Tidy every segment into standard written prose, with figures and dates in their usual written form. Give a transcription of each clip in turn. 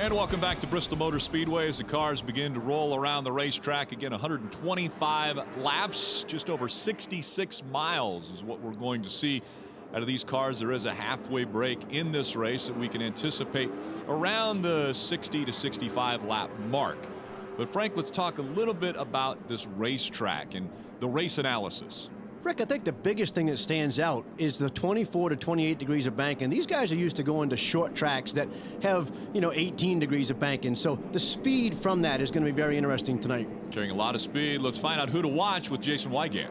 And welcome back to Bristol Motor Speedway as the cars begin to roll around the racetrack. Again, 125 laps, just over 66 miles is what we're going to see out of these cars. There is a halfway break in this race that we can anticipate around the 60 to 65 lap mark. But Frank, let's talk a little bit about this racetrack and the race analysis. Rick, I think the biggest thing that stands out is the 24 to 28 degrees of banking. These guys are used to going to short tracks that have, 18 degrees of banking. So the speed from that is going to be very interesting tonight. Carrying a lot of speed. Let's find out who to watch with Jason Wygant.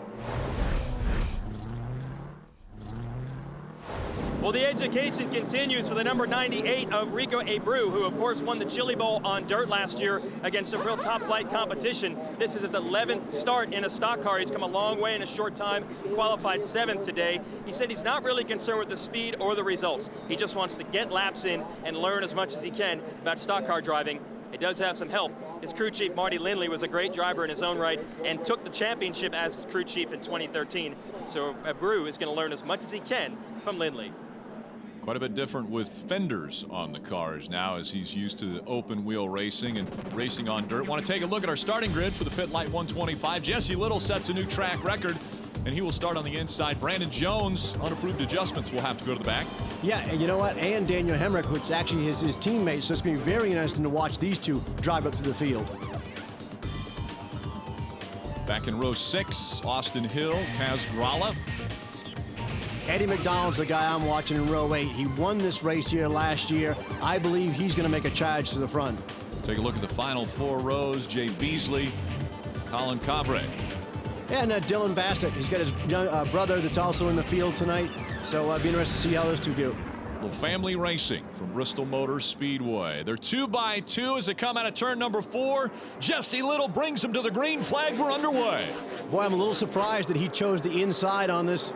Well, the education continues for the number 98 of Rico Abreu, who of course won the Chili Bowl on dirt last year against some real top flight competition. This is his 11th start in a stock car. He's come a long way in a short time, qualified 7th today. He said he's not really concerned with the speed or the results. He just wants to get laps in and learn as much as he can about stock car driving. It does have some help. His crew chief, Marty Lindley, was a great driver in his own right and took the championship as crew chief in 2013. So Abreu is going to learn as much as he can from Lindley. Quite a bit different with fenders on the cars now as he's used to the open wheel racing and racing on dirt. Want to take a look at our starting grid for the Pittlite 125. Jesse Little sets a new track record, and he will start on the inside. Brandon Jones, unapproved adjustments, will have to go to the back. Yeah, and you know what? And Daniel Hemrick, which actually is his teammate, so it's going to be very interesting to watch these two drive up to the field. Back in row 6, Austin Hill, Kaz Gralla. Eddie McDonald's the guy I'm watching in row 8. He won this race here last year. I believe he's going to make a charge to the front. Take a look at the final 4 rows. Jay Beasley, Colin Cabre. And Dylan Bassett. He's got his young brother that's also in the field tonight. So I'll be interested to see how those two do. Little family racing from Bristol Motor Speedway. They're 2x2 as they come out of turn number 4. Jesse Little brings them to the green flag. We're underway. Boy, I'm a little surprised that he chose the inside on this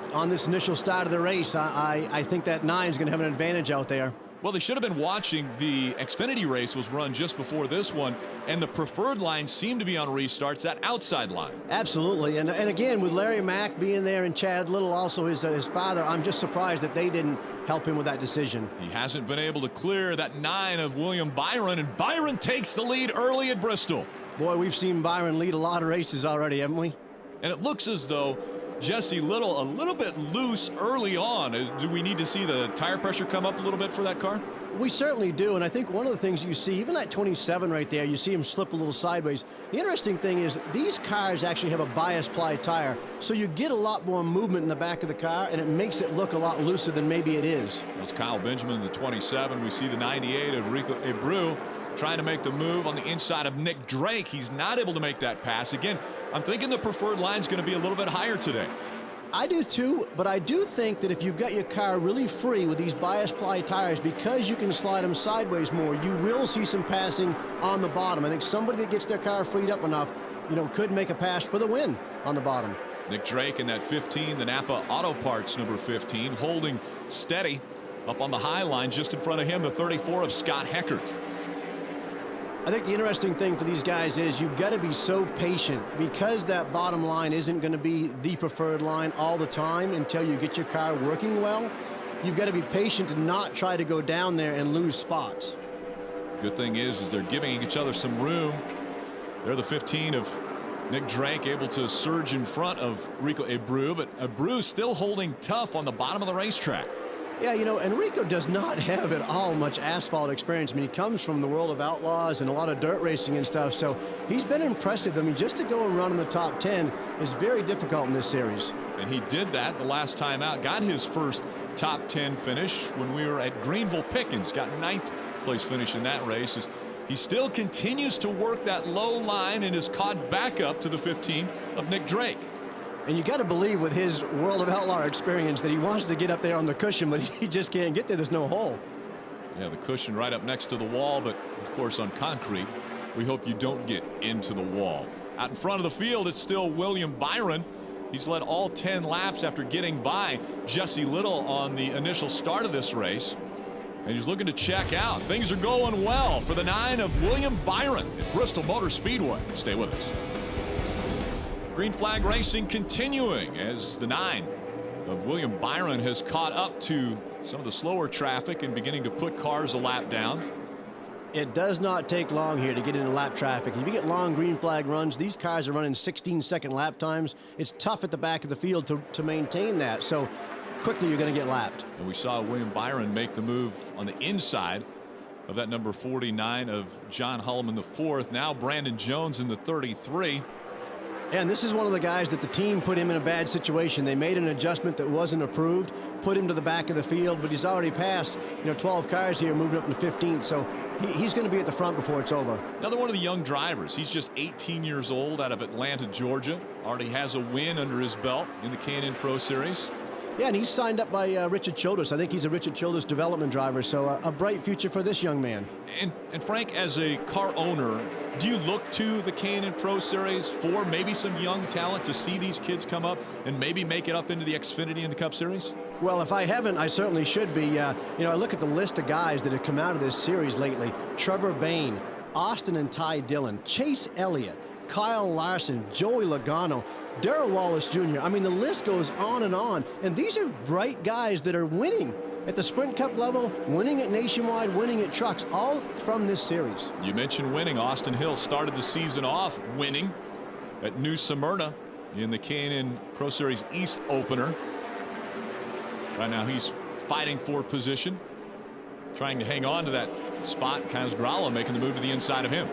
initial start of the race. I think that 9 is going to have an advantage out there. Well, they should have been watching. The Xfinity race was run just before this one, and the preferred line seemed to be on restarts, that outside line. Absolutely, and again, with Larry Mack being there and Chad Little, also his father, I'm just surprised that they didn't help him with that decision. He hasn't been able to clear that 9 of William Byron, and Byron takes the lead early at Bristol. Boy, we've seen Byron lead a lot of races already, haven't we? And it looks as though Jesse Little a little bit loose early on. Do we need to see the tire pressure come up a little bit for that car? We certainly do, and I think one of the things you see, even that 27 right there, you see him slip a little sideways. The interesting thing is these cars actually have a bias ply tire, so you get a lot more movement in the back of the car, and it makes it look a lot looser than maybe it is. That's Kyle Benjamin, the 27. We see the 98 of Rico Abreu trying to make the move on the inside of Nick Drake. He's not able to make that pass. Again, I'm thinking the preferred line is going to be a little bit higher today. I do too, but I do think that if you've got your car really free with these bias ply tires, because you can slide them sideways more, you will see some passing on the bottom. I think somebody that gets their car freed up enough, could make a pass for the win on the bottom. Nick Drake in that 15, the Napa Auto Parts number 15, holding steady up on the high line. Just in front of him, the 34 of Scott Heckert. I think the interesting thing for these guys is you've got to be so patient, because that bottom line isn't going to be the preferred line all the time until you get your car working well. You've got to be patient and not try to go down there and lose spots. Good thing is they're giving each other some room. They're the 15 of Nick Drake, able to surge in front of Rico Abreu, but Abreu still holding tough on the bottom of the racetrack. Yeah, Enrico does not have at all much asphalt experience. I mean, he comes from the world of outlaws and a lot of dirt racing and stuff, so he's been impressive. I mean, just to go and run in the top 10 is very difficult in this series. And he did that the last time out, got his first top 10 finish when we were at Greenville Pickens, got 9th place finish in that race. He still continues to work that low line and is caught back up to the 15 of Nick Drake. And you got to believe with his World of Outlaw experience that he wants to get up there on the cushion, but he just can't get there. There's no hole. Yeah, the cushion right up next to the wall, but of course on concrete, we hope you don't get into the wall. Out in front of the field, it's still William Byron. He's led all 10 laps after getting by Jesse Little on the initial start of this race. And he's looking to check out. Things are going well for the 9 of William Byron at Bristol Motor Speedway. Stay with us. Green flag racing continuing as the 9 of William Byron has caught up to some of the slower traffic and beginning to put cars a lap down. It does not take long here to get into lap traffic. If you get long green flag runs, these cars are running 16-second lap times. It's tough at the back of the field to maintain that. So quickly you're going to get lapped. And we saw William Byron make the move on the inside of that number 49 of John Hulleman the fourth. Now Brandon Jones in the 33. And this is one of the guys that the team put him in a bad situation. They made an adjustment that wasn't approved, put him to the back of the field, but he's already passed 12 cars here, moving up to 15. So he's going to be at the front before it's over. Another one of the young drivers. He's just 18 years old, out of Atlanta, Georgia. Already has a win under his belt in the K&N Pro Series. Yeah, and he's signed up by Richard Childress. I think he's a Richard Childress development driver, so a bright future for this young man. And Frank, as a car owner, do you look to the K&N Pro Series for maybe some young talent to see these kids come up and maybe make it up into the Xfinity and the Cup Series? Well, if I haven't, I certainly should be. I look at the list of guys that have come out of this series lately. Trevor Bayne, Austin and Ty Dillon, Chase Elliott, Kyle Larson, Joey Logano, Darrell Wallace Jr. I mean, the list goes on. And these are bright guys that are winning at the Sprint Cup level, winning at Nationwide, winning at Trucks, all from this series. You mentioned winning. Austin Hill started the season off winning at New Smyrna in the K&N Pro Series East opener. Right now he's fighting for position, trying to hang on to that spot. Kaz Gralla making the move to the inside of him.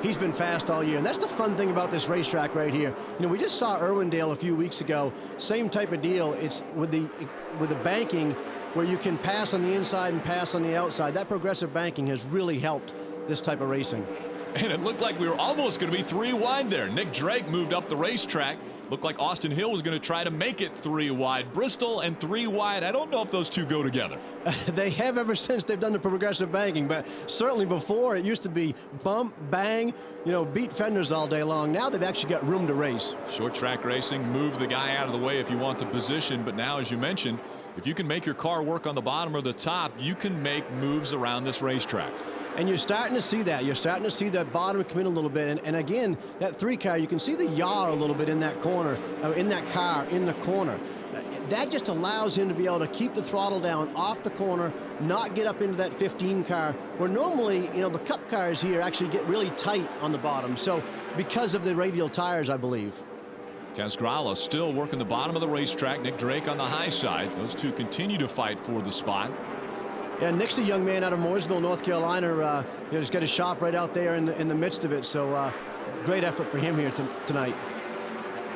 He's been fast all year, and that's the fun thing about this racetrack right here. We just saw Irwindale a few weeks ago. Same type of deal. It's with the banking where you can pass on the inside and pass on the outside. That progressive banking has really helped this type of racing. And it looked like we were almost going to be 3 wide there. Nick Drake moved up the racetrack. Looked like Austin Hill was going to try to make it 3 wide. Bristol and 3 wide. I don't know if those two go together. They have ever since they've done the progressive banking, but certainly before it used to be bump, bang, beat fenders all day long. Now they've actually got room to race. Short track racing, move the guy out of the way if you want the position. But now, as you mentioned, if you can make your car work on the bottom or the top, you can make moves around this racetrack. And you're starting to see that. You're starting to see that bottom come in a little bit. And again, that 3 car, you can see the yaw a little bit in that corner, in that car, in the corner. That just allows him to be able to keep the throttle down off the corner, not get up into that 15 car, where normally, the Cup cars here actually get really tight on the bottom. So because of the radial tires, I believe. Kaz Gralla still working the bottom of the racetrack. Nick Drake on the high side. Those two continue to fight for the spot. Yeah, Nick's a young man out of Mooresville, North Carolina. He's got a shop right out there in the midst of it. So great effort for him here tonight.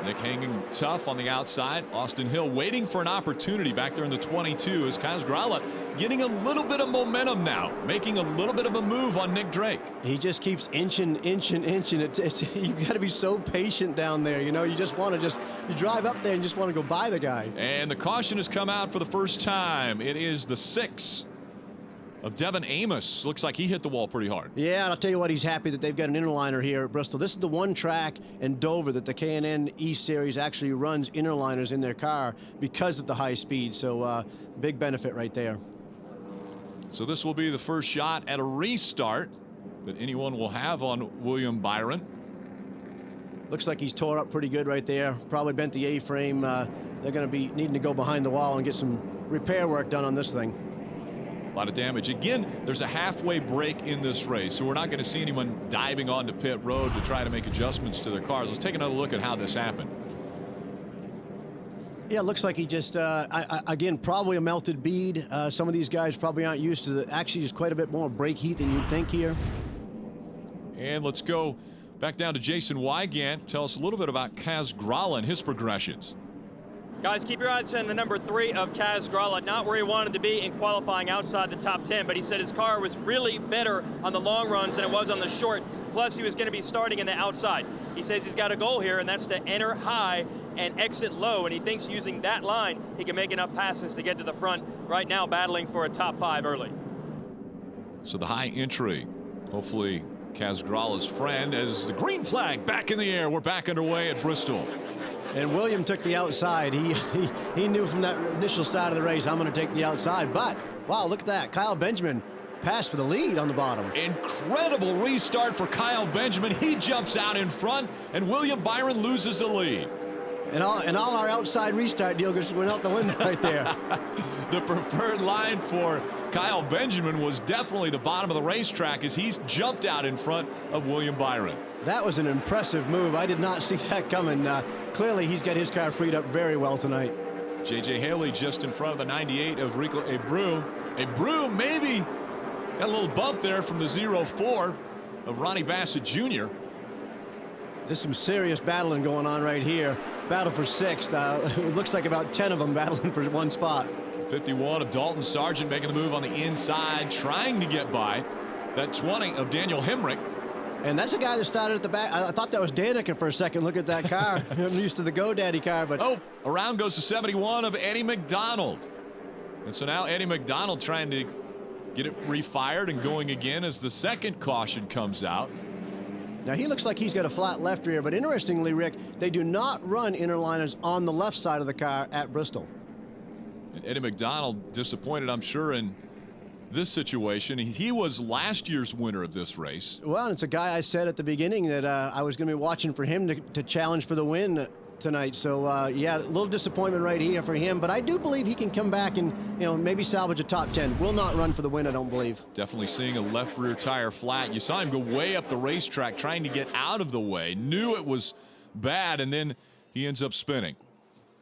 Nick hanging tough on the outside. Austin Hill waiting for an opportunity back there in the 22 as Kaz Gralla getting a little bit of momentum now, making a little bit of a move on Nick Drake. He just keeps inching. You got to be so patient down there. You just want to you drive up there and just want to go by the guy. And the caution has come out for the first time. It is the 6 of Devin Amos. Looks like he hit the wall pretty hard. Yeah, and I'll tell you what, he's happy that they've got an interliner here at Bristol. This is the one track in Dover that the K&N East Series actually runs interliners in their car because of the high speed. So big benefit right there. So this will be the first shot at a restart that anyone will have on William Byron. Looks like he's tore up pretty good right there. Probably bent the A-frame. They're going to be needing to go behind the wall and get some repair work done on this thing. A lot of damage. Again, there's a halfway break in this race, so we're not going to see anyone diving onto pit road to try to make adjustments to their cars. Let's take another look at how this happened. Yeah, it looks like he just, again, probably a melted bead. Some of these guys probably aren't used to actually just quite a bit more brake heat than you'd think here. And let's go back down to Jason Wygant. Tell us a little bit about Kaz Gralla and his progressions. Guys, keep your eyes on the number 3 of Kaz Gralla. Not where he wanted to be in qualifying outside the top 10, but he said his car was really better on the long runs than it was on the short. Plus, he was going to be starting in the outside. He says he's got a goal here, and that's to enter high and exit low, and he thinks using that line, he can make enough passes to get to the front. Right now, battling for a top 5 early. So the high entry, hopefully Kaz Gralla's friend, as the green flag back in the air. We're back underway at Bristol. And William took the outside. He knew from that initial side of the race, I'm going to take the outside. But, wow, look at that. Kyle Benjamin passed for the lead on the bottom. Incredible restart for Kyle Benjamin. He jumps out in front, and William Byron loses the lead. And all our outside restart deal just went out the window right there. The preferred line for Kyle Benjamin was definitely the bottom of the racetrack as he's jumped out in front of William Byron. That was an impressive move. I did not see that coming. Clearly, he's got his car freed up very well tonight. J.J. Haley just in front of the 98 of Rico Abreu. Abreu maybe got a little bump there from the 0-4 of Ronnie Bassett Jr. There's some serious battling going on right here. Battle for sixth. It looks like about 10 of them battling for one spot. 51 of Dalton Sargent making the move on the inside, trying to get by that 20 of Daniel Hemrick. And that's a guy that started at the back. I thought that was Danica for a second. Look at that car. I'm used to the GoDaddy car, but oh, around goes to 71 of Eddie McDonald. And so now Eddie McDonald trying to get it refired and going again as the second caution comes out. Now he looks like he's got a flat left rear, but interestingly, Rick, they do not run interliners on the left side of the car at Bristol. And Eddie McDonald disappointed, I'm sure, in this situation. He was last year's winner of this race. Well, it's a guy I said at the beginning that I was going to be watching for him to challenge for the win tonight. So yeah, a little disappointment right here for him, but I do believe he can come back and maybe salvage a top 10. Will not run for the win, I don't believe. Definitely seeing a left rear tire flat. You saw him go way up the racetrack trying to get out of the way, knew it was bad, and then he ends up spinning.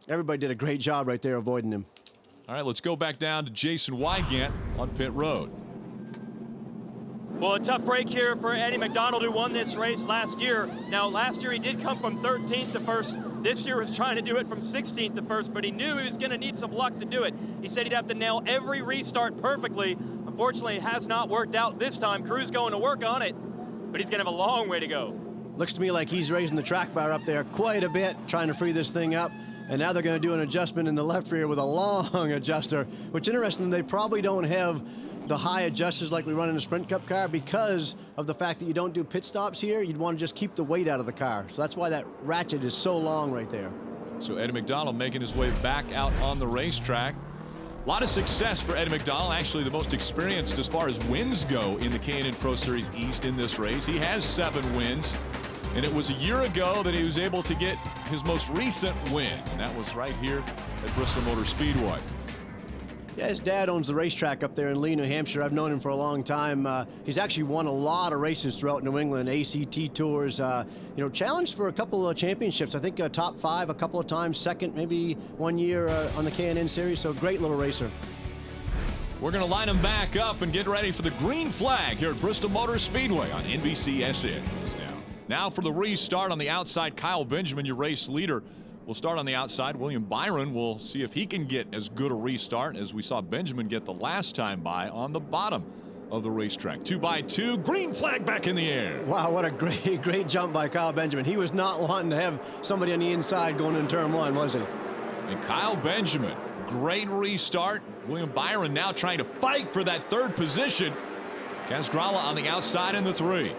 Everybody did a great job right there avoiding him. All right, let's go back down to Jason Wygant on pit road. Well, a tough break here for Eddie McDonald, who won this race last year. Now, last year he did come from 13th to first. This year was trying to do it from 16th to first, but he knew he was going to need some luck to do it. He said he'd have to nail every restart perfectly. Unfortunately, it has not worked out this time. Crew's going to work on it, but he's going to have a long way to go. Looks to me like he's raising the track bar up there quite a bit, trying to free this thing up. And now they're going to do an adjustment in the left rear with a long adjuster, which interesting, they probably don't have the high adjusters like we run in a Sprint Cup car because of the fact that you don't do pit stops here. You'd want to just keep the weight out of the car. So that's why that ratchet is so long right there. So Eddie McDonald making his way back out on the racetrack. A lot of success for Eddie McDonald, actually the most experienced as far as wins go in the K&N Pro Series East in this race. He has 7 wins. And it was a year ago that he was able to get his most recent win, and that was right here at Bristol Motor Speedway. Yeah, his dad owns the racetrack up there in Lee, New Hampshire. I've known him for a long time. He's actually won a lot of races throughout New England, ACT tours, challenged for a couple of championships. I think top 5 a couple of times, second maybe one year on the K&N series, so great little racer. We're going to line him back up and get ready for the green flag here at Bristol Motor Speedway on NBCSN. Now for the restart on the outside, Kyle Benjamin, your race leader, will start on the outside. William Byron will see if he can get as good a restart as we saw Benjamin get the last time by on the bottom of the racetrack. 2 by 2, green flag back in the air. Wow, what a great jump by Kyle Benjamin. He was not wanting to have somebody on the inside going in turn 1, was he? And Kyle Benjamin, great restart. William Byron now trying to fight for that 3rd position. Casgrala on the outside in the 3.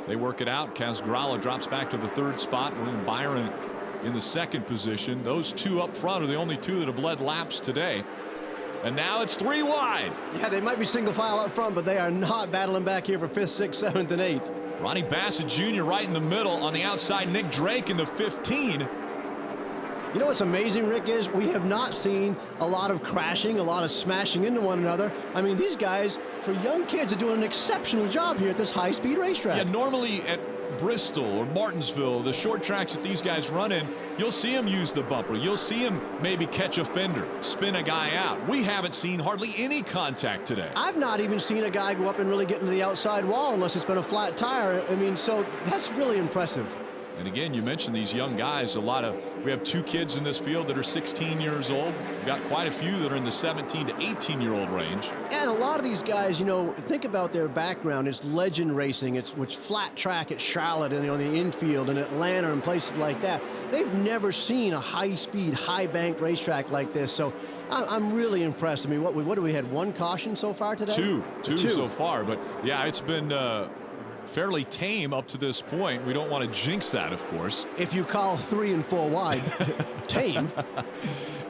They work it out. Casgrala drops back to the 3rd spot. William Byron in the 2nd position. Those 2 up front are the only 2 that have led laps today. And now it's 3 wide. Yeah, they might be single file up front, but they are not battling back here for 5th, 6th, 7th, and 8th. Ronnie Bassett Jr. right in the middle. On the outside, Nick Drake in the 15. You know what's amazing, Rick, is we have not seen a lot of crashing, a lot of smashing into one another. I mean, these guys, for young kids, are doing an exceptional job here at this high-speed racetrack. Yeah, normally at Bristol or Martinsville, the short tracks that these guys run in, you'll see them use the bumper. You'll see them maybe catch a fender, spin a guy out. We haven't seen hardly any contact today. I've not even seen a guy go up and really get into the outside wall unless it's been a flat tire. I mean, so that's really impressive. And again, you mentioned these young guys. We have 2 kids in this field that are 16 years old. We've got quite a few that are in the 17 to 18-year-old range. And a lot of these guys, think about their background. It's legend racing. It's flat track at Charlotte and the infield and Atlanta and places like that. They've never seen a high-speed, high-banked racetrack like this. So I'm really impressed. I mean, what do we had? 1 caution so far today? Two so far. But yeah, it's been fairly tame up to this point. We don't want to jinx that, of course. If you call 3 and 4 wide tame.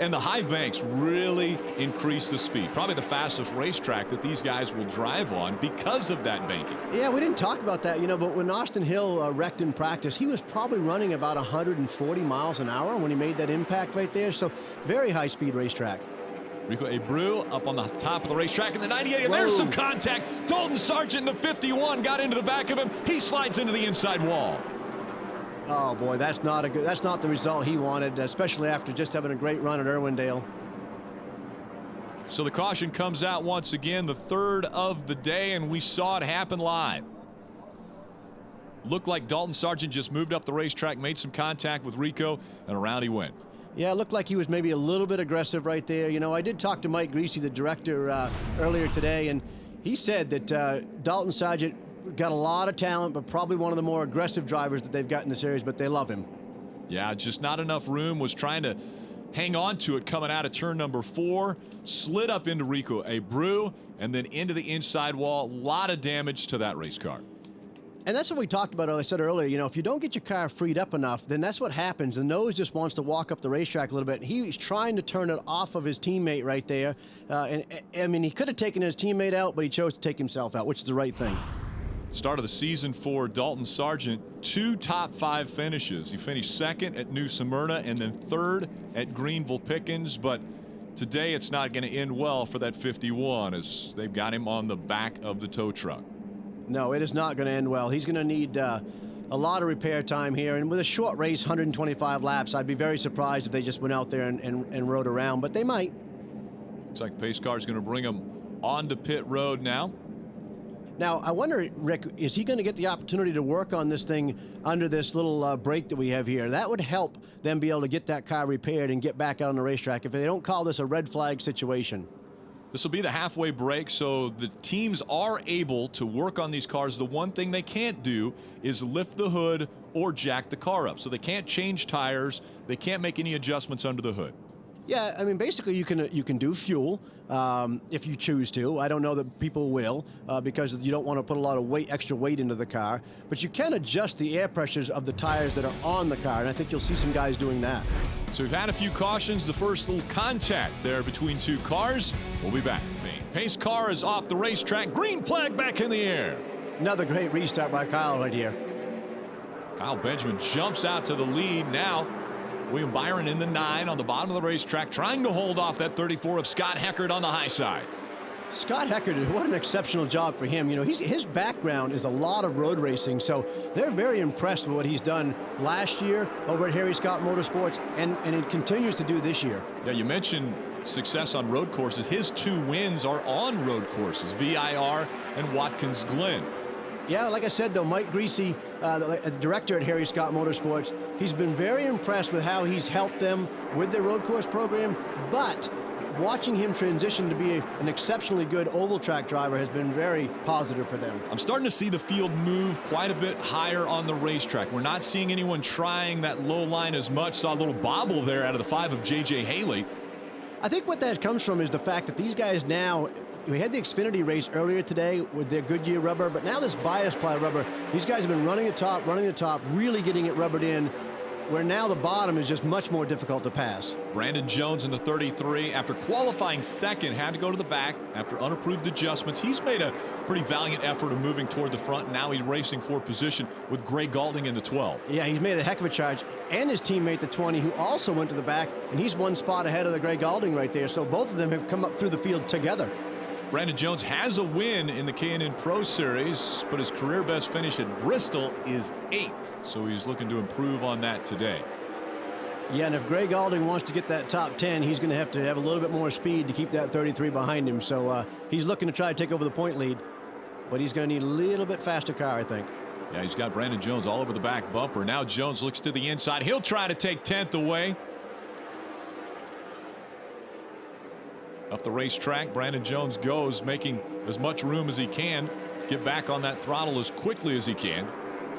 And the high banks really increase the speed. Probably the fastest racetrack that these guys will drive on because of that banking. Yeah, we didn't talk about that, you know, but when Austin Hill wrecked in practice, he was probably running about 140 miles an hour when he made that impact right there. So very high speed racetrack. Rico Abreu up on the top of the racetrack in the 98, and Whoa. there's some contact. Dalton Sargent in the 51 got into the back of him. He slides into the inside wall. Oh boy, that's not the result he wanted, especially after just having a great run at Irwindale. So the caution comes out once again, the third of the day, and we saw it happen live. Looked like Dalton Sargent just moved up the racetrack, made some contact with Rico, and around he went. Yeah, it looked like he was maybe a little bit aggressive right there. You know, I did talk to Mike Greasy, the director, earlier today, and he said that Dalton Sargent got a lot of talent, but probably one of the more aggressive drivers that they've got in the series, but they love him. Yeah, just not enough room. Was trying to hang on to it coming out of turn number 4. Slid up into Rico Abreu and then into the inside wall. A lot of damage to that race car. And that's what we talked about. I said earlier, you know, if you don't get your car freed up enough, then that's what happens. The nose just wants to walk up the racetrack a little bit. He's trying to turn it off of his teammate right there. And I mean, he could have taken his teammate out, but he chose to take himself out, which is the right thing. Start of the season for Dalton Sargent, 2 top 5 finishes. He finished 2nd at New Smyrna and then 3rd at Greenville Pickens, but today it's not going to end well for that 51 as they've got him on the back of the tow truck. No, it is not going to end well. He's going to need a lot of repair time here, and with a short race, 125 laps, I'd be very surprised if they just went out there and rode around, but they might. Looks like the pace car is going to bring him onto pit road now. Now, I wonder, Rick, is he going to get the opportunity to work on this thing under this little break that we have here? That would help them be able to get that car repaired and get back out on the racetrack if they don't call this a red flag situation. This will be the halfway break, so the teams are able to work on these cars. The one thing they can't do is lift the hood or jack the car up. So they can't change tires. They can't make any adjustments under the hood. Yeah, I mean, basically you can do fuel if you choose to. I don't know that people will because you don't want to put a lot of extra weight into the car. But you can adjust the air pressures of the tires that are on the car, and I think you'll see some guys doing that. So we've had a few cautions. The first little contact there between 2 cars. We'll be back. The pace car is off the racetrack. Green flag back in the air. Another great restart by Kyle right here. Kyle Benjamin jumps out to the lead now. William Byron in the 9 on the bottom of the racetrack, trying to hold off that 34 of Scott Heckert on the high side. Scott Heckert, what an exceptional job for him. You know, his background is a lot of road racing, so they're very impressed with what he's done last year over at Harry Scott Motorsports, and it continues to do this year. Yeah, you mentioned success on road courses. His 2 wins are on road courses, VIR and Watkins Glen. Yeah, like I said, though, Mike Greasy, the director at Harry Scott Motorsports, he's been very impressed with how he's helped them with their road course program, but watching him transition to be an exceptionally good oval track driver has been very positive for them. I'm starting to see the field move quite a bit higher on the racetrack. We're not seeing anyone trying that low line as much. Saw a little bobble there out of the 5 of J.J. Haley. I think what that comes from is the fact that these guys now, we had the Xfinity race earlier today with their Goodyear rubber, but now this bias ply rubber, these guys have been running the top, really getting it rubbered in, where now the bottom is just much more difficult to pass. Brandon Jones in the 33, after qualifying 2nd, had to go to the back after unapproved adjustments. He's made a pretty valiant effort of moving toward the front. Now he's racing for position with Gray Galding in the 12. Yeah, he's made a heck of a charge. And his teammate, the 20, who also went to the back, and he's 1 spot ahead of the Gray Galding right there. So both of them have come up through the field together. Brandon Jones has a win in the K&N Pro Series, but his career best finish at Bristol is 8th. So he's looking to improve on that today. Yeah, and if Gray Galding wants to get that top 10, he's going to have a little bit more speed to keep that 33 behind him. So he's looking to try to take over the point lead, but he's going to need a little bit faster car, I think. Yeah, he's got Brandon Jones all over the back bumper. Now Jones looks to the inside. He'll try to take 10th away. Up the racetrack, Brandon Jones goes, making as much room as he can, get back on that throttle as quickly as he can.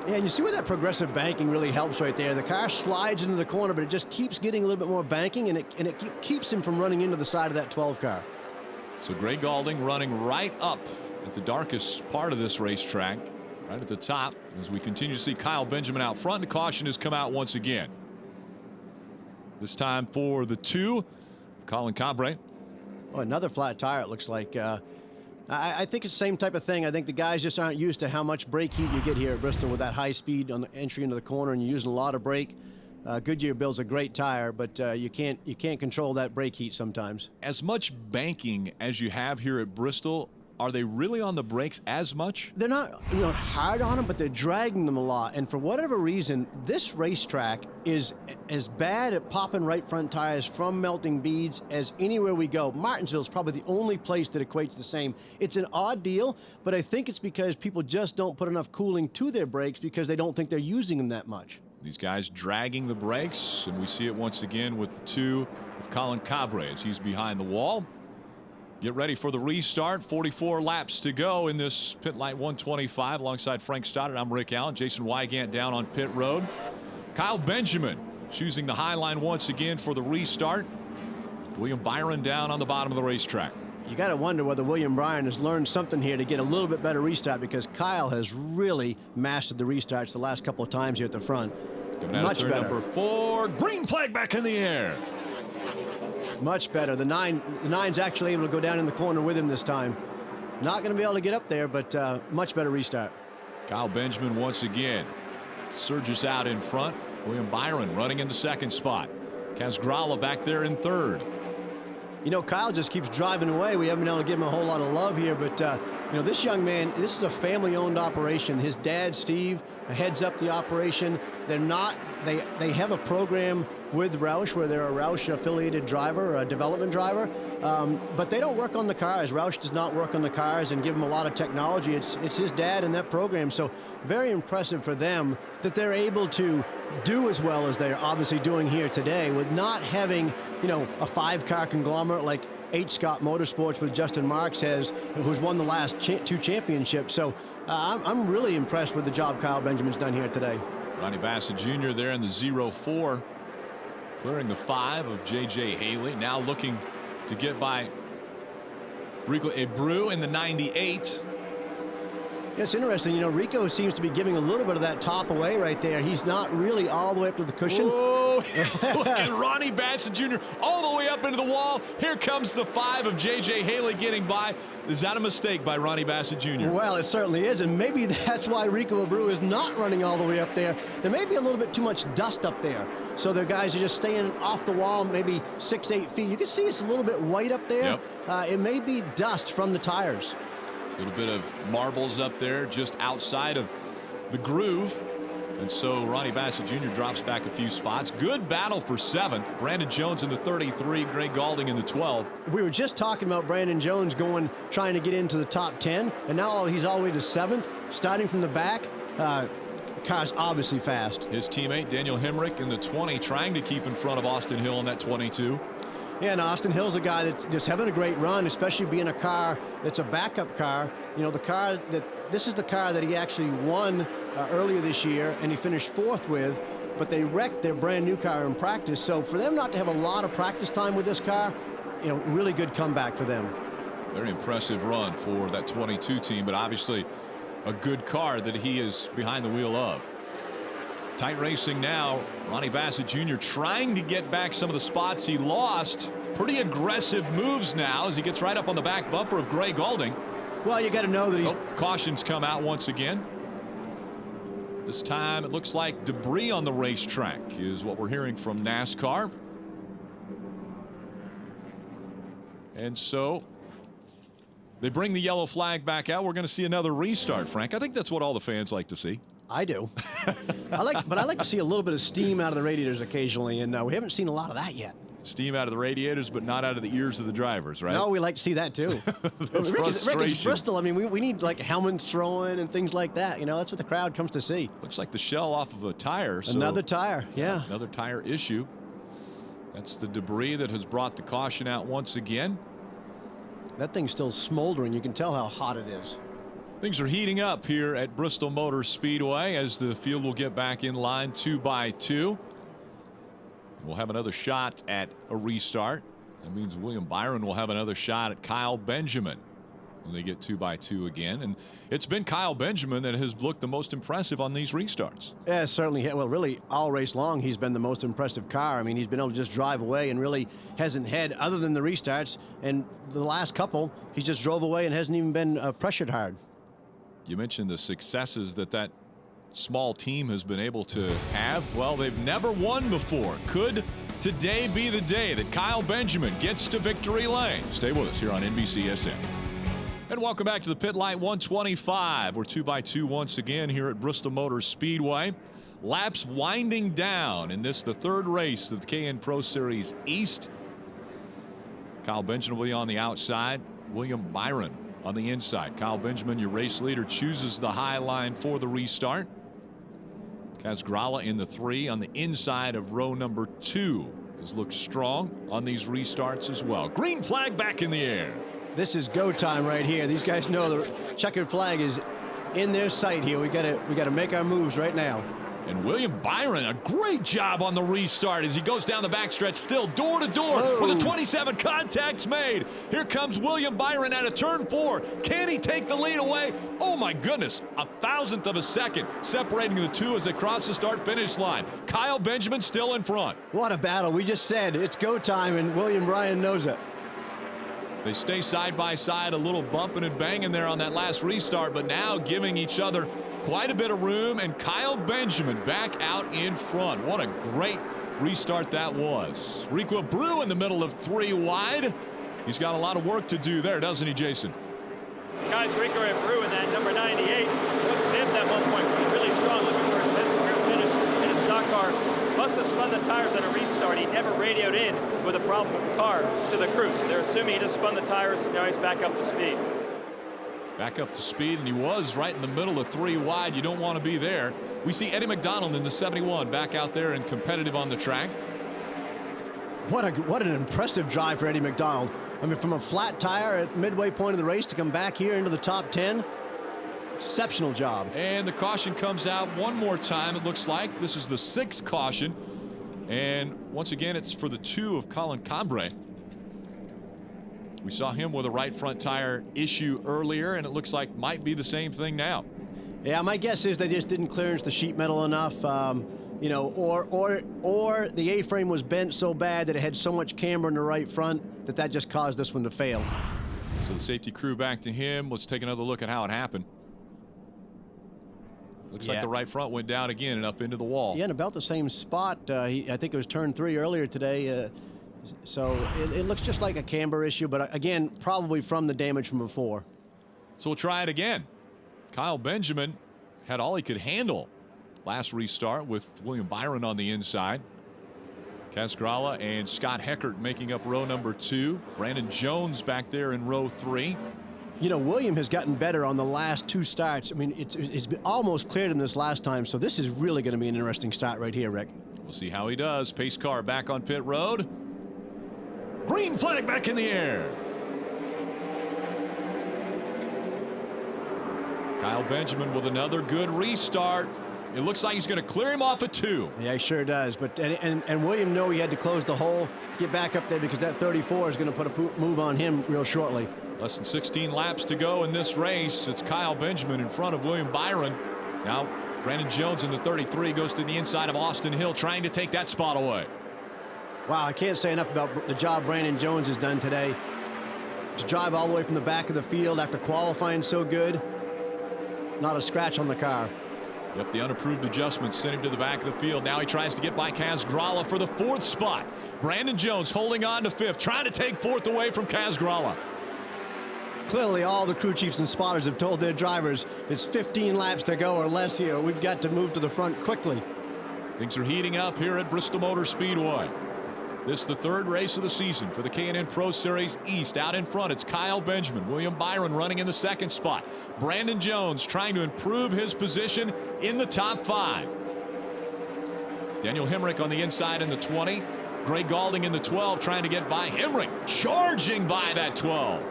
Yeah, and you see where that progressive banking really helps right there. The car slides into the corner, but it just keeps getting a little bit more banking, and it keeps him from running into the side of that 12 car. So Gray Galding running right up at the darkest part of this racetrack, right at the top, as we continue to see Kyle Benjamin out front. The caution has come out once again. This time for the 2 Colin Cabre. Oh, another flat tire, it looks like. I think it's the same type of thing. I think the guys just aren't used to how much brake heat you get here at Bristol with that high speed on the entry into the corner, and you're using a lot of brake. Goodyear builds a great tire, but you can't control that brake heat sometimes. As much banking as you have here at Bristol, are they really on the brakes as much? They're not, hard on them, but they're dragging them a lot. And for whatever reason, this racetrack is as bad at popping right front tires from melting beads as anywhere we go. Martinsville is probably the only place that equates the same. It's an odd deal, but I think it's because people just don't put enough cooling to their brakes because they don't think they're using them that much. These guys dragging the brakes, and we see it once again with the two of Colin Cabre as he's behind the wall. Get ready for the restart. 44 laps to go in this Pittlite 125 alongside Frank Stoddard. I'm Rick Allen. Jason Wygant down on pit road. Kyle Benjamin choosing the high line once again for the restart. William Byron down on the bottom of the racetrack. You got to wonder whether William Byron has learned something here to get a little bit better restart, because Kyle has really mastered the restarts the last couple of times here at the front. Coming out Much of turn better. number 4. Green flag back in the air. Much better. The nine's actually able to go down in the corner with him this time. Not going to be able to get up there, but much better restart. Kyle Benjamin once again surges out in front. William Byron running in the second spot. Casgrala back there in third. Kyle just keeps driving away. We haven't been able to give him a whole lot of love here, but this young man, this is a family-owned operation. His dad, Steve, heads up the operation. They have a program with Roush where they're a Roush-affiliated driver, a development driver, but they don't work on the cars. Roush does not work on the cars and give him a lot of technology. It's his dad in that program, so very impressive for them that they're able to do as well as they're obviously doing here today with not having, a 5-car conglomerate like H. Scott Motorsports with Justin Marks has, who's won the last 2 championships. So I'm really impressed with the job Kyle Benjamin's done here today. Ronnie Bassett Jr. there in the 0-4, clearing the 5 of J.J. Haley. Now looking to get by Rico Abreu in the 98. Yeah, it's interesting. Rico seems to be giving a little bit of that top away right there. He's not really all the way up to the cushion. Whoa, look at Ronnie Bassett Jr. all the way up into the wall. Here comes the 5 of J.J. Haley getting by. Is that a mistake by Ronnie Bassett Jr.? Well, it certainly is, and maybe that's why Rico Abreu is not running all the way up there. There may be a little bit too much dust up there, so their guys are just staying off the wall, maybe 6-8 feet. You can see it's a little bit white up there. Yep. It may be dust from the tires. A little bit of marbles up there just outside of the groove. And so Ronnie Bassett Jr. drops back a few spots. Good battle for 7th. Brandon Jones in the 33, Greg Galding in the 12. We were just talking about Brandon Jones trying to get into the top 10, and now he's all the way to 7th, starting from the back. Car's obviously fast. His teammate Daniel Hemrick in the 20, trying to keep in front of Austin Hill in that 22. Yeah, and Austin Hill's a guy that's just having a great run, especially being a car that's a backup car. This is the car that he actually won earlier this year, and he finished 4th with, but they wrecked their brand new car in practice. So for them not to have a lot of practice time with this car, really good comeback for them. Very impressive run for that 22 team, but obviously a good car that he is behind the wheel of. Tight racing now. Ronnie Bassett Jr. trying to get back some of the spots he lost. Pretty aggressive moves now as he gets right up on the back bumper of Greg Galding. Well, you got to know that he's... Cautions come out once again. This time it looks like debris on the racetrack is what we're hearing from NASCAR. And so they bring the yellow flag back out. We're going to see another restart, Frank. I think that's what all the fans like to see. I do. I like to see a little bit of steam out of the radiators occasionally, and we haven't seen a lot of that yet. Steam out of the radiators, but not out of the ears of the drivers, right? No, we like to see that too. Rick, it's Bristol. I mean, we need like helmets thrown and things like that. That's what the crowd comes to see. Looks like the shell off of a tire. So another tire, yeah. Another tire issue. That's the debris that has brought the caution out once again. That thing's still smoldering. You can tell how hot it is. Things are heating up here at Bristol Motor Speedway as the field will get back in line 2 by 2. We'll have another shot at a restart. That means William Byron will have another shot at Kyle Benjamin. when they get 2x2 again. And it's been Kyle Benjamin that has looked the most impressive on these restarts. Yeah, certainly. Well, really, all race long, he's been the most impressive car. I mean, he's been able to just drive away and really hasn't had, other than the restarts, and the last couple, he just drove away and hasn't even been pressured hard. You mentioned the successes that small team has been able to have. Well, they've never won before. Could today be the day that Kyle Benjamin gets to victory lane? Stay with us here on NBCSN. And welcome back to the Pittlite 125. We're 2x2 once again here at Bristol Motor Speedway. Laps winding down in this, the third race of the KN Pro Series East. Kyle Benjamin will be on the outside. William Byron on the inside. Kyle Benjamin, your race leader, chooses the high line for the restart. Casgrala in the 3 on the inside of row number 2 has looked strong on these restarts as well. Green flag back in the air. This is go time right here. These guys know the checkered flag is in their sight here. We gotta make our moves right now. And William Byron, a great job on the restart as he goes down the backstretch, still door to door with a 27. Contacts made. Here comes William Byron out of turn 4. Can he take the lead away? Oh my goodness, a thousandth of a second separating the two as they cross the start-finish line. Kyle Benjamin still in front. What a battle. We just said it's go time, and William Byron knows it. They stay side by side, a little bumping and banging there on that last restart, but now giving each other quite a bit of room, and Kyle Benjamin back out in front. What a great restart that was. Rico Abreu in the middle of 3 wide. He's got a lot of work to do there, doesn't he, Jason? Guys, Rico Abreu in that number 98 was fifth at one point. Really strong, looking for his best career finish in a stock car. Must have spun the tires on a restart. He never radioed in with a problem with the car to the crew. So they're assuming he just spun the tires. Now he's back up to speed. Back up to speed, and he was right in the middle of 3 wide. You don't want to be there. We see Eddie McDonald in the 71 back out there and competitive on the track. What an impressive drive for Eddie McDonald. I mean, from a flat tire at midway point of the race to come back here into the top 10. Exceptional job. And the caution comes out one more time, it looks like. This is the 6th caution. And once again, it's for the 2 of Colin Cambre. We saw him with a right front tire issue earlier, and it looks like might be the same thing now. Yeah, my guess is they just didn't clearance the sheet metal enough, you know, or the A-frame was bent so bad that it had so much camber in the right front that just caused this one to fail. So the safety crew back to him. Let's take another look at how it happened. Looks like the right front went down again and up into the wall. Yeah, in about the same spot. I think it was turn 3 earlier today. So it looks just like a camber issue, but again, probably from the damage from before. So we'll try it again. Kyle Benjamin had all he could handle last restart with William Byron on the inside. Casgrala and Scott Heckert making up row number 2. Brandon Jones back there in row 3. You know, William has gotten better on the last 2 starts. I mean, it's been almost cleared him this last time, so this is really going to be an interesting start right here, Rick. We'll see how he does. Pace car back on pit road. Green flag back in the air. Kyle Benjamin with another good restart. It looks like he's going to clear him off at 2. Yeah, he sure does. But and William knew he had to close the hole, get back up there, because that 34 is going to put a move on him real shortly. Less than 16 laps to go in this race. It's Kyle Benjamin in front of William Byron. Now Brandon Jones in the 33 goes to the inside of Austin Hill, trying to take that spot away. Wow, I can't say enough about the job Brandon Jones has done today. To drive all the way from the back of the field after qualifying so good. Not a scratch on the car. Yep, the unapproved adjustment sent him to the back of the field. Now he tries to get by Casgrala for the 4th spot. Brandon Jones holding on to 5th, trying to take 4th away from Casgrala. Clearly, all the crew chiefs and spotters have told their drivers it's 15 laps to go or less here. We've got to move to the front quickly. Things are heating up here at Bristol Motor Speedway. This is the 3rd race of the season for the K&N Pro Series East. Out in front, it's Kyle Benjamin. William Byron running in the 2nd spot. Brandon Jones trying to improve his position in the top 5. Daniel Hemrick on the inside in the 20. Greg Galding in the 12 trying to get by. Hemrick charging by that 12.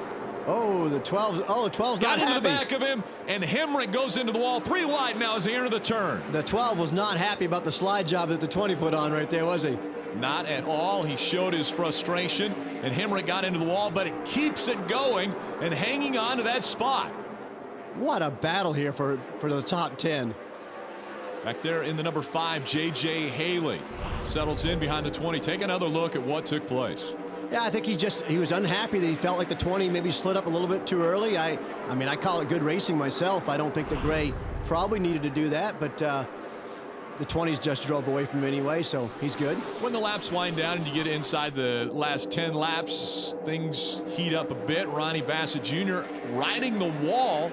Oh, the 12. Oh, the 12's got not into happy. the back of him, and Hemrick goes into the wall. 3 wide now as they enter the turn. The 12 was not happy about the slide job that the 20 put on right there, was he? Not at all. He showed his frustration, and Hemrick got into the wall, but it keeps it going and hanging on to that spot. What a battle here for the top 10. Back there in the number 5, J.J. Haley settles in behind the 20. Take another look at what took place. Yeah, I think he was unhappy that he felt like the 20 maybe slid up a little bit too early. I mean, I call it good racing myself. I don't think the gray probably needed to do that, but the 20s just drove away from him anyway, so he's good. When the laps wind down and you get inside the last 10 laps, things heat up a bit. Ronnie Bassett Jr. riding the wall.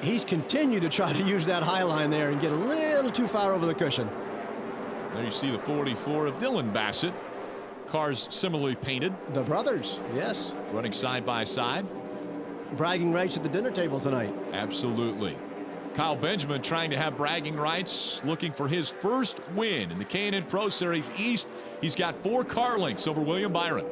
He's continued to try to use that high line there and get a little too far over the cushion. There you see the 44 of Dylan Bassett. Cars similarly painted. The brothers, yes. Running side by side. Bragging rights at the dinner table tonight. Absolutely. Kyle Benjamin trying to have bragging rights, looking for his first win in the K&N Pro Series East. He's got 4 car lengths over William Byron.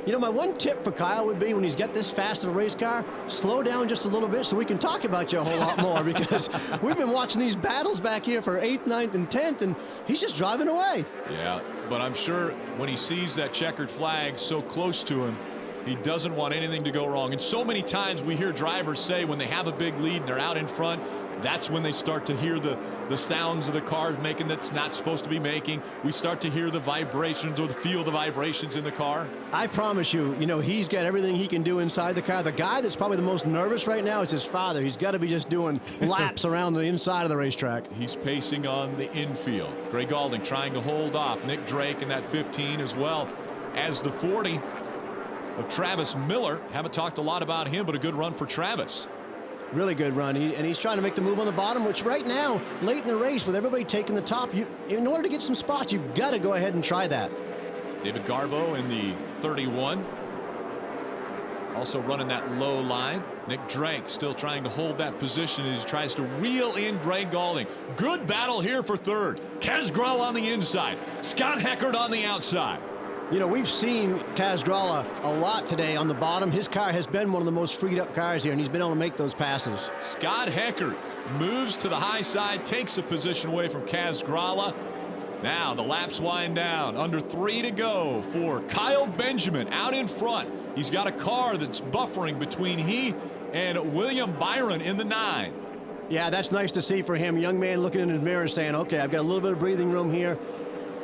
You know, my one tip for Kyle would be when he's got this fast of a race car, slow down just a little bit so we can talk about you a whole lot more, because we've been watching these battles back here for 8th, 9th, and 10th, and he's just driving away. Yeah, but I'm sure when he sees that checkered flag so close to him, he doesn't want anything to go wrong. And so many times we hear drivers say when they have a big lead and they're out in front, that's when they start to hear the sounds of the cars making that's not supposed to be making. We start to hear the vibrations or feel the vibrations in the car. I promise you, you know, he's got everything he can do inside the car. The guy that's probably the most nervous right now is his father. He's got to be just doing laps around the inside of the racetrack. He's pacing on the infield. Gray Galding trying to hold off Nick Drake in that 15 as well as the 40 of Travis Miller. Haven't talked a lot about him, but a good run for Travis. Really good run, and he's trying to make the move on the bottom, which right now, late in the race, with everybody taking the top, in order to get some spots, you've got to go ahead and try that. David Garbo in the 31. Also running that low line. Nick Drake still trying to hold that position as he tries to reel in Gray Galding. Good battle here for third. Kaz Gralla on the inside. Scott Heckert on the outside. You know, we've seen Kaz Gralla a lot today on the bottom. His car has been one of the most freed up cars here, and he's been able to make those passes. Scott Heckert moves to the high side, takes a position away from Kaz Gralla. Now the laps wind down. Under 3 to go for Kyle Benjamin out in front. He's got a car that's buffering between he and William Byron in the 9. Yeah, that's nice to see for him. Young man looking in his mirror saying, okay, I've got a little bit of breathing room here.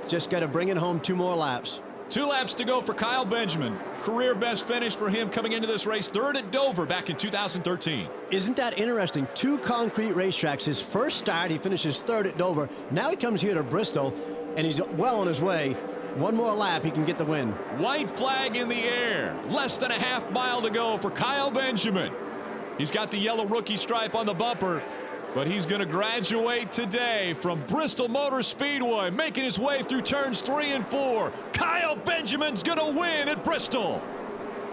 Just got to bring it home 2 more laps. 2 laps to go for Kyle Benjamin. Career best finish for him coming into this race. 3rd at Dover back in 2013. Isn't that interesting? 2 concrete racetracks. His first start, he finishes 3rd at Dover. Now he comes here to Bristol, and he's well on his way. 1 more lap, he can get the win. White flag in the air. Less than a half mile to go for Kyle Benjamin. He's got the yellow rookie stripe on the bumper, but he's going to graduate today from Bristol Motor Speedway, making his way through turns 3 and 4. Kyle Benjamin's going to win at Bristol.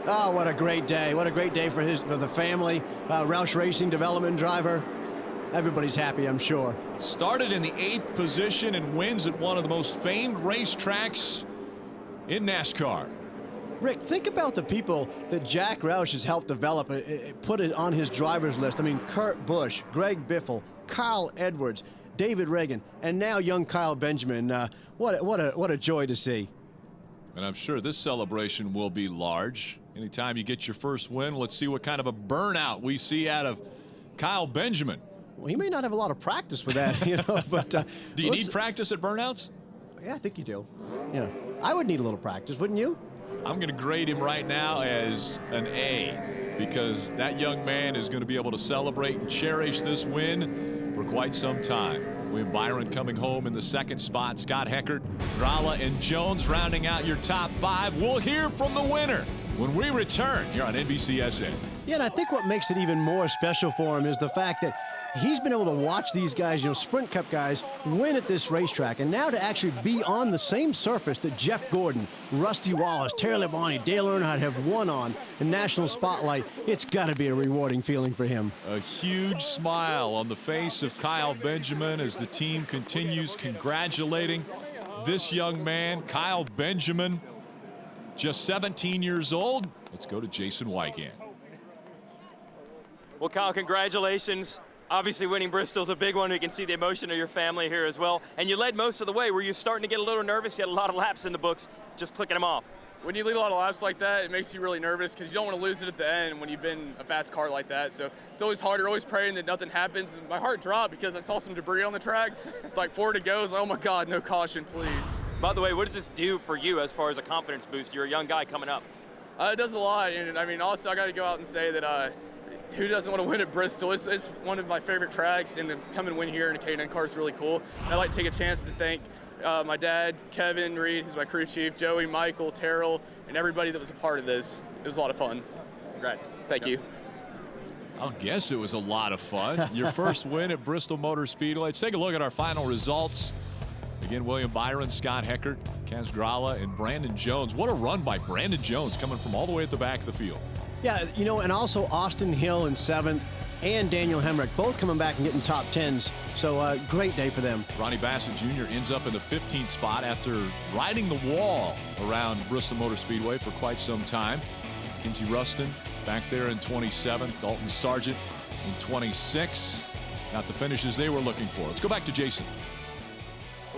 Oh, what a great day. What a great day for the family. Roush Racing development driver. Everybody's happy, I'm sure. Started in the 8th position and wins at one of the most famed racetracks in NASCAR. Rick, think about the people that Jack Roush has helped develop, put it on his driver's list. I mean, Kurt Busch, Greg Biffle, Carl Edwards, David Reagan, and now young Kyle Benjamin. What a joy to see. And I'm sure this celebration will be large. Anytime you get your first win, let's see what kind of a burnout we see out of Kyle Benjamin. Well, he may not have a lot of practice with that, you know, but... do you need practice at burnouts? Yeah, I think you do. You know, I would need a little practice, wouldn't you? I'm going to grade him right now as an A, because that young man is going to be able to celebrate and cherish this win for quite some time. William Byron coming home in the 2nd spot. Scott Heckert, Gralla, and Jones rounding out your top 5. We'll hear from the winner when we return here on NBCSN. Yeah, and I think what makes it even more special for him is the fact that he's been able to watch these guys, you know, Sprint Cup guys, win at this racetrack. And now to actually be on the same surface that Jeff Gordon, Rusty Wallace, Terry Labonte, Dale Earnhardt have won on the National Spotlight, it's got to be a rewarding feeling for him. A huge smile on the face of Kyle Benjamin as the team continues congratulating this young man, Kyle Benjamin, just 17 years old. Let's go to Jason Wygant. Well, Kyle, congratulations. Obviously, winning Bristol's a big one. We can see the emotion of your family here as well. And you led most of the way. Were you starting to get a little nervous? You had a lot of laps in the books, just clicking them off. When you lead a lot of laps like that, it makes you really nervous because you don't want to lose it at the end when you've been a fast car like that. So it's always hard. You're always praying that nothing happens. And my heart dropped because I saw some debris on the track. Like 4 to go. I was like, oh my God, no caution, please. By the way, what does this do for you as far as a confidence boost? You're a young guy coming up. It does a lot. And I mean, also, I got to go out and say that who doesn't want to win at Bristol? It's one of my favorite tracks, and to come and win here in a K&N car is really cool. And I'd like to take a chance to thank my dad, Kevin Reed, who's my crew chief, Joey, Michael, Terrell, and everybody that was a part of this. It was a lot of fun. Congrats. Thank you. I'll guess it was a lot of fun. Your first win at Bristol Motor Speedway. Let's take a look at our final results. Again, William Byron, Scott Heckert, Kaz Grala, and Brandon Jones. What a run by Brandon Jones coming from all the way at the back of the field. Yeah, you know, and also Austin Hill in 7th and Daniel Hemrick both coming back and getting top 10s. So great day for them. Ronnie Bassett Jr. ends up in the 15th spot after riding the wall around Bristol Motor Speedway for quite some time. Kinsey Rustin back there in 27th. Dalton Sargent in 26. Not the finishes they were looking for. Let's go back to Jason.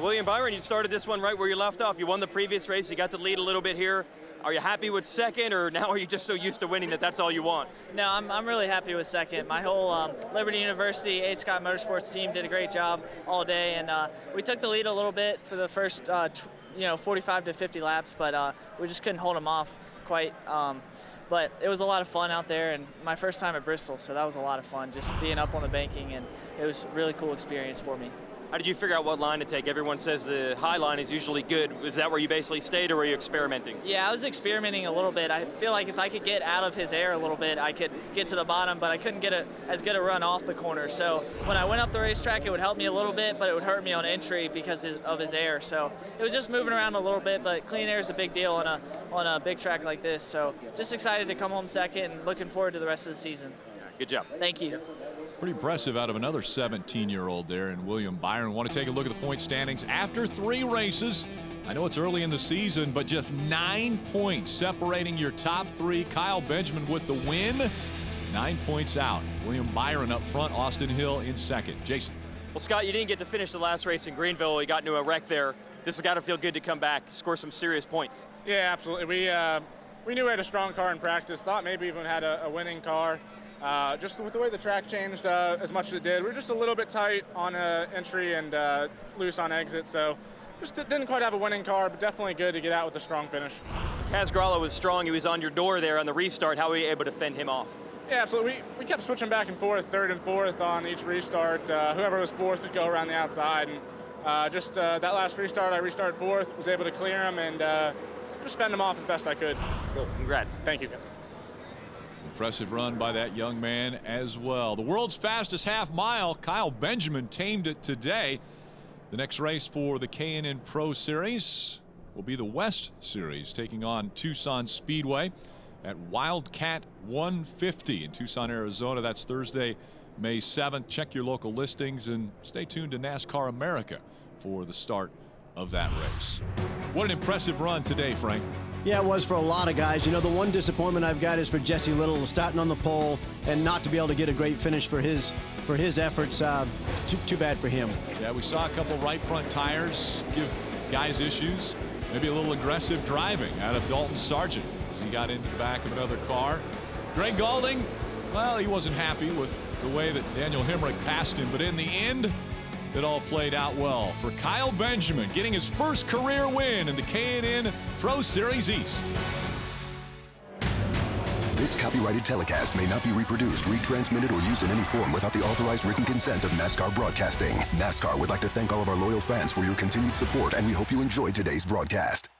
William Byron, you started this one right where you left off. You won the previous race. You got to lead a little bit here. Are you happy with second, or now are you just so used to winning that that's all you want? No, I'm really happy with second. My whole Liberty University H. Scott Motorsports team did a great job all day, and we took the lead a little bit for the first 45 to 50 laps, but we just couldn't hold them off quite. But it was a lot of fun out there, and my first time at Bristol, so that was a lot of fun, just being up on the banking, and it was a really cool experience for me. How did you figure out what line to take? Everyone says the high line is usually good. Is that where you basically stayed, or were you experimenting? Yeah, I was experimenting a little bit. I feel like if I could get out of his air a little bit, I could get to the bottom, but I couldn't get as good a run off the corner. So when I went up the racetrack, it would help me a little bit, but it would hurt me on entry because of his air. So it was just moving around a little bit, but clean air is a big deal on a big track like this. So just excited to come home second and looking forward to the rest of the season. Good job. Thank you. Pretty impressive out of another 17-year-old there in William Byron. Want to take a look at the point standings after 3 races. I know it's early in the season, but just 9 points separating your top 3. Kyle Benjamin with the win, 9 points out. William Byron up front, Austin Hill in second. Jason. Well, Scott, you didn't get to finish the last race in Greenville. You got into a wreck there. This has got to feel good to come back, score some serious points. Yeah, absolutely. We knew we had a strong car in practice. Thought maybe even had a winning car. Just with the way the track changed as much as it did, we were just a little bit tight on entry and loose on exit, so just didn't quite have a winning car, but definitely good to get out with a strong finish. Kaz Grala was strong. He was on your door there on the restart. How were you able to fend him off? Yeah, absolutely. We kept switching back and forth, 3rd and 4th on each restart. Whoever was 4th would go around the outside, and that last restart, I restarted 4th, was able to clear him and just fend him off as best I could. Cool. Congrats. Thank you. Impressive run by that young man as well. The world's fastest half mile, Kyle Benjamin, tamed it today. The next race for the K&N Pro Series will be the West Series, taking on Tucson Speedway at Wildcat 150 in Tucson, Arizona. That's Thursday, May 7th. Check your local listings and stay tuned to NASCAR America for the start of that race. What an impressive run today, Frank. Yeah, it was for a lot of guys. You know, the one disappointment I've got is for Jesse Little, starting on the pole and not to be able to get a great finish for his efforts. Too bad for him. Yeah, we saw a couple right front tires give guys issues. Maybe a little aggressive driving out of Dalton Sargent as he got into the back of another car. Greg Gaulding, well, he wasn't happy with the way that Daniel Hemrick passed him, but in the end, it all played out well for Kyle Benjamin, getting his first career win in the K&N Pro Series East. This copyrighted telecast may not be reproduced, retransmitted, or used in any form without the authorized written consent of NASCAR Broadcasting. NASCAR would like to thank all of our loyal fans for your continued support, and we hope you enjoyed today's broadcast.